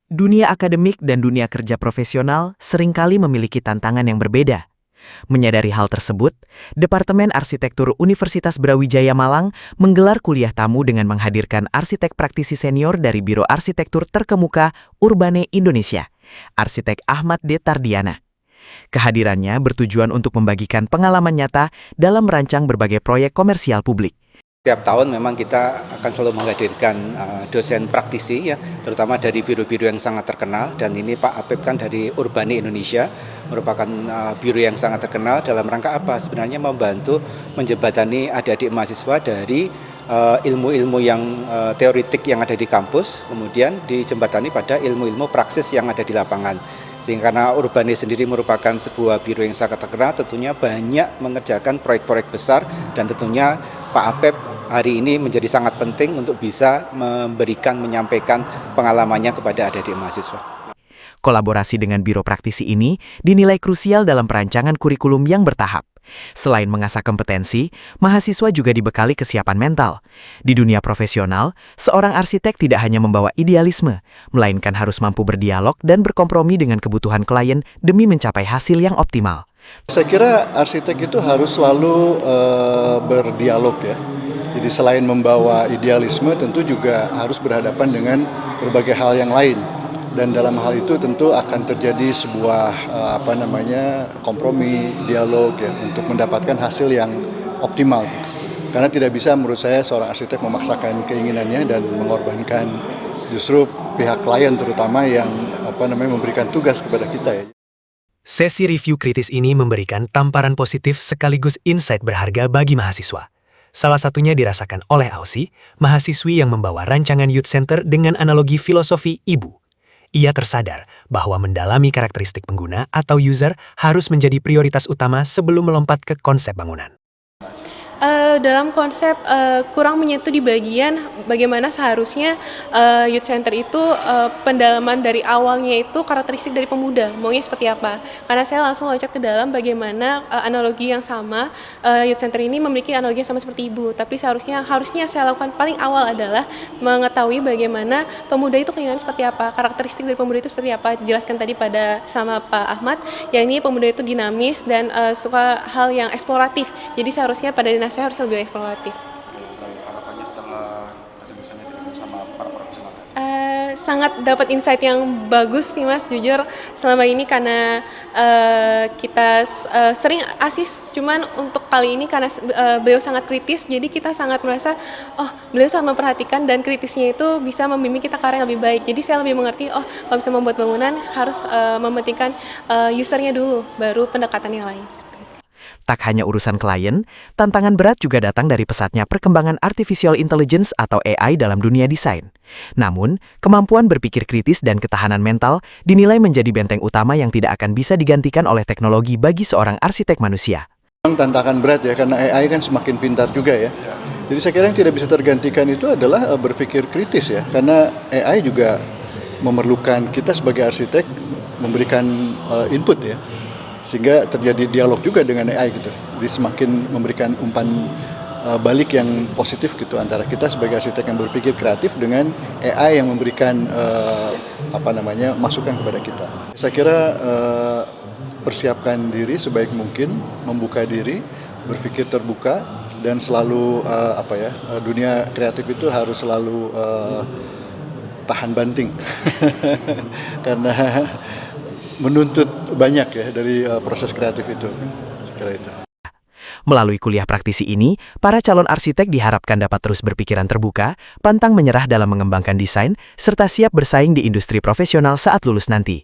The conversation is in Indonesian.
Dunia akademik dan dunia kerja profesional seringkali memiliki tantangan yang berbeda. Menyadari hal tersebut, Departemen Arsitektur Universitas Brawijaya Malang menggelar kuliah tamu dengan menghadirkan arsitek praktisi senior dari Biro Arsitektur Terkemuka Urbane Indonesia, Arsitek Ahmad D. Tardiana. Kehadirannya bertujuan untuk membagikan pengalaman nyata dalam merancang berbagai proyek komersial publik. Tiap tahun memang kita akan selalu menghadirkan dosen praktisi ya, terutama dari biro-biro yang sangat terkenal, dan ini Pak Apep kan dari Urbane Indonesia, merupakan biro yang sangat terkenal dalam rangka apa? Sebenarnya membantu menjembatani adik-adik mahasiswa dari ilmu-ilmu yang teoritik yang ada di kampus, kemudian dijembatani pada ilmu-ilmu praksis yang ada di lapangan. Sehingga karena Urbane sendiri merupakan sebuah biro yang sangat terkenal, tentunya banyak mengerjakan proyek-proyek besar, dan tentunya Pak Apep hari ini menjadi sangat penting untuk bisa menyampaikan pengalamannya kepada adik-adik mahasiswa. Kolaborasi dengan biro praktisi ini dinilai krusial dalam perancangan kurikulum yang bertahap. Selain mengasah kompetensi, mahasiswa juga dibekali kesiapan mental. Di dunia profesional, seorang arsitek tidak hanya membawa idealisme, melainkan harus mampu berdialog dan berkompromi dengan kebutuhan klien demi mencapai hasil yang optimal. Saya kira arsitek itu harus selalu berdialog ya. Jadi selain membawa idealisme, tentu juga harus berhadapan dengan berbagai hal yang lain. Dan dalam hal itu tentu akan terjadi sebuah kompromi, dialog ya, untuk mendapatkan hasil yang optimal. Karena tidak bisa menurut saya seorang arsitek memaksakan keinginannya dan mengorbankan justru pihak klien terutama yang memberikan tugas kepada kita ya. Sesi review kritis ini memberikan tamparan positif sekaligus insight berharga bagi mahasiswa. Salah satunya dirasakan oleh Ausi, mahasiswi yang membawa rancangan Youth Center dengan analogi filosofi ibu. Ia tersadar bahwa mendalami karakteristik pengguna atau user harus menjadi prioritas utama sebelum melompat ke konsep bangunan. Dalam konsep kurang menyentuh di bagian bagaimana seharusnya Youth Center itu pendalaman dari awalnya itu karakteristik dari pemuda, maunya seperti apa. Karena saya langsung loncat ke dalam bagaimana analogi yang sama, Youth Center ini memiliki analogi yang sama seperti ibu, tapi harusnya saya lakukan paling awal adalah mengetahui bagaimana pemuda itu keinginan seperti apa, karakteristik dari pemuda itu seperti apa. Jelaskan tadi sama Pak Ahmad, yakni pemuda itu dinamis dan suka hal yang eksploratif. Jadi seharusnya pada dinas saya harus lebih eksploratif. Harapannya setelah hasil-hasilnya sama para profesional? Sangat dapat insight yang bagus sih Mas, jujur selama ini karena kita sering asis, cuman untuk kali ini karena beliau sangat kritis, jadi kita sangat merasa beliau sangat memperhatikan dan kritisnya itu bisa membimbing kita ke arah yang lebih baik. Jadi saya lebih mengerti kalau bisa membuat bangunan harus mementingkan usernya dulu, baru pendekatan yang lain. Tak hanya urusan klien, tantangan berat juga datang dari pesatnya perkembangan artificial intelligence atau AI dalam dunia desain. Namun, kemampuan berpikir kritis dan ketahanan mental dinilai menjadi benteng utama yang tidak akan bisa digantikan oleh teknologi bagi seorang arsitek manusia. Tantangan berat ya, karena AI kan semakin pintar juga ya. Jadi saya kira yang tidak bisa tergantikan itu adalah berpikir kritis ya, karena AI juga memerlukan kita sebagai arsitek memberikan input ya. Sehingga terjadi dialog juga dengan AI gitu. Jadi semakin memberikan umpan balik yang positif gitu antara kita sebagai arsitek yang berpikir kreatif dengan AI yang memberikan masukan kepada kita. Saya kira persiapkan diri sebaik mungkin, membuka diri, berpikir terbuka, dan selalu dunia kreatif itu harus selalu tahan banting. Karena menuntut banyak ya dari proses kreatif itu. Sekira itu. Melalui kuliah praktisi ini, para calon arsitek diharapkan dapat terus berpikiran terbuka, pantang menyerah dalam mengembangkan desain, serta siap bersaing di industri profesional saat lulus nanti.